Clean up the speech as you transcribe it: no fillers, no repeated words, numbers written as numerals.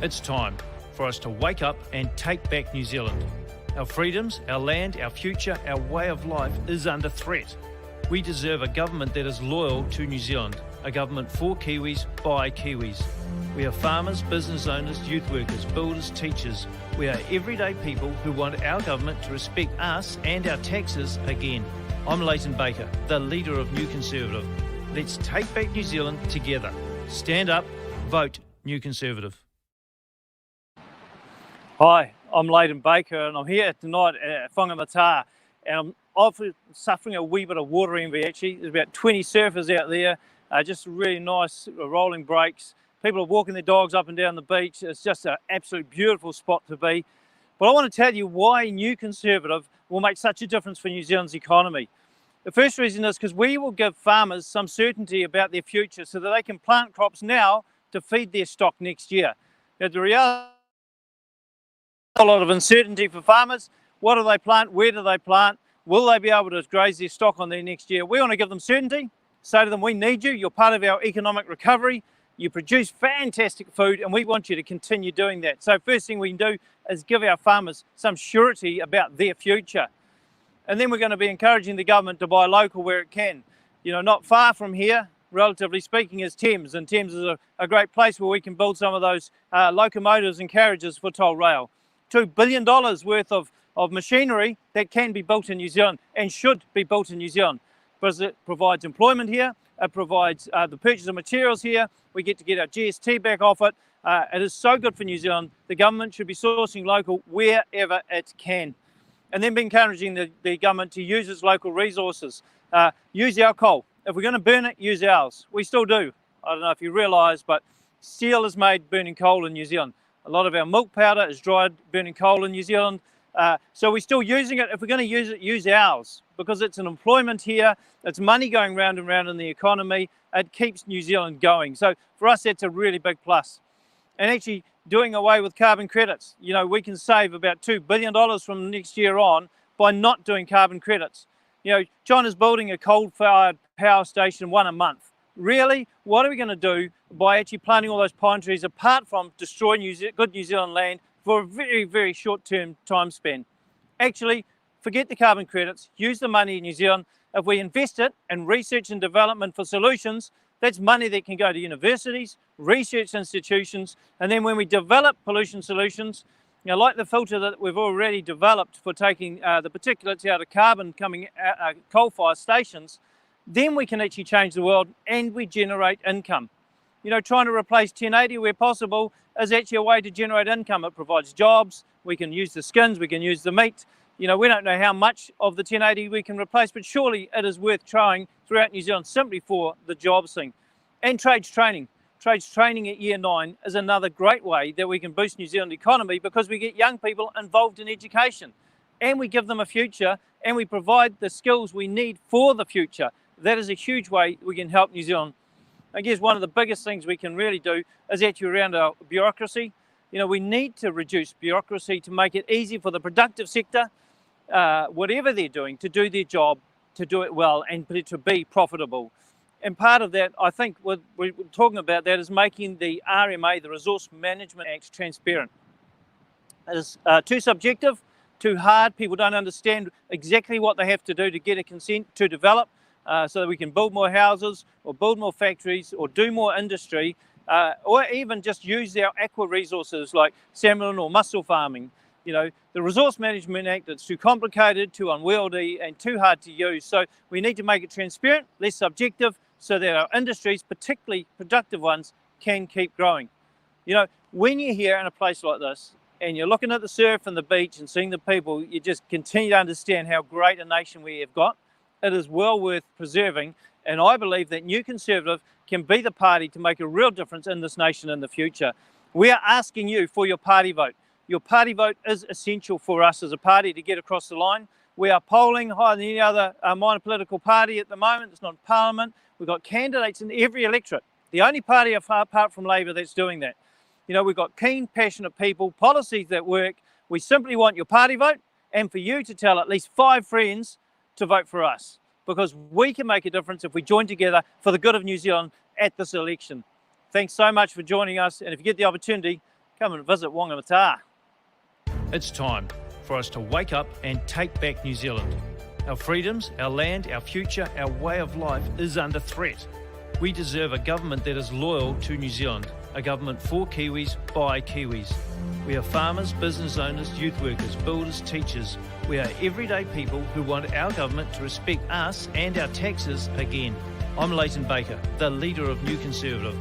It's time for us to wake up and take back New Zealand. Our freedoms, our land, our future, our way of life is under threat. We deserve a government that is loyal to New Zealand, a government for Kiwis, by Kiwis. We are farmers, business owners, youth workers, builders, teachers. We are everyday people who want our government to respect us and our taxes again. I'm Leighton Baker, the leader of New Conservative. Let's take back New Zealand together. Stand up, vote New Conservative. Hi, I'm Leighton Baker and I'm here tonight at Whangamata, and I'm obviously suffering a wee bit of water envy actually. There's about 20 surfers out there, just really nice rolling breaks. People are walking their dogs up and down the beach. It's just an absolute beautiful spot to be. But I want to tell you why New Conservative will make such a difference for New Zealand's economy. The first reason is because we will give farmers some certainty about their future so that they can plant crops now to feed their stock next year. Now, the reality, a lot of uncertainty for farmers. What do they plant? Where do they plant? Will they be able to graze their stock on there next year? We want to give them certainty. Say to them, we need you. You're part of our economic recovery. You produce fantastic food and we want you to continue doing that. So first thing we can do is give our farmers some surety about their future. And then we're going to be encouraging the government to buy local where it can. You know, not far from here, relatively speaking, is Thames. And Thames is a great place where we can build some of those locomotives and carriages for toll rail. $2 billion worth of machinery that can be built in New Zealand and should be built in New Zealand, because it provides employment here, it provides the purchase of materials here, we get to get our GST back off it. It is so good for New Zealand. The government should be sourcing local wherever it can. And then be encouraging the government to use its local resources. Use our coal. If we're going to burn it, use ours. We still do. I don't know if you realise, but steel is made burning coal in New Zealand. A lot of our milk powder is dried burning coal in New Zealand. So we're still using it. If we're going to use it, use ours, because it's an employment here. It's money going round and round in the economy. It keeps New Zealand going. So for us, that's a really big plus. And actually doing away with carbon credits. You know, we can save about $2 billion from next year on by not doing carbon credits. You know, China's building a coal-fired power station, one a month. Really, what are we going to do by actually planting all those pine trees apart from destroying good New Zealand land for a very, very short-term time span? Actually, forget the carbon credits, use the money in New Zealand. If we invest it in research and development for solutions, that's money that can go to universities, research institutions, and then when we develop pollution solutions, you know, like the filter that we've already developed for taking the particulates out of carbon coming out coal-fired stations, then we can actually change the world and we generate income. You know, trying to replace 1080 where possible is actually a way to generate income. It provides jobs. We can use the skins, we can use the meat. You know, we don't know how much of the 1080 we can replace, but surely it is worth trying throughout New Zealand simply for the jobs thing. And trades training. Trades training at year 9 is another great way that we can boost New Zealand economy, because we get young people involved in education and we give them a future and we provide the skills we need for the future. That is a huge way we can help New Zealand. I guess one of the biggest things we can really do is actually around our bureaucracy. You know, we need to reduce bureaucracy to make it easy for the productive sector, whatever they're doing, to do their job, to do it well and to be profitable. And part of that, I think, what we're talking about that is making the RMA, the Resource Management Act, transparent. It is too subjective, too hard. People don't understand exactly what they have to do to get a consent to develop. So that we can build more houses or build more factories or do more industry, or even just use our aqua resources like salmon or mussel farming. You know, the Resource Management Act, it's too complicated, too unwieldy and too hard to use. So we need to make it transparent, less subjective, so that our industries, particularly productive ones, can keep growing. You know, when you're here in a place like this and you're looking at the surf and the beach and seeing the people, you just continue to understand how great a nation we have got. It is well worth preserving, and I believe that New Conservative can be the party to make a real difference in this nation in the future. We are asking you for your party vote. Your party vote is essential for us as a party to get across the line. We are polling higher than any other minor political party at the moment. It's not Parliament. We've got candidates in every electorate. The only party apart from Labor that's doing that. You know, we've got keen, passionate people, policies that work. We simply want your party vote and for you to tell at least 5 friends to vote for us, because we can make a difference if we join together for the good of New Zealand at this election. Thanks so much for joining us, and if you get the opportunity, come and visit Whangamata. It's time for us to wake up and take back New Zealand. Our freedoms, our land, our future, our way of life is under threat. We deserve a government that is loyal to New Zealand, a government for Kiwis, by Kiwis. We are farmers, business owners, youth workers, builders, teachers. We are everyday people who want our government to respect us and our taxes again. I'm Leighton Baker, the leader of New Conservative.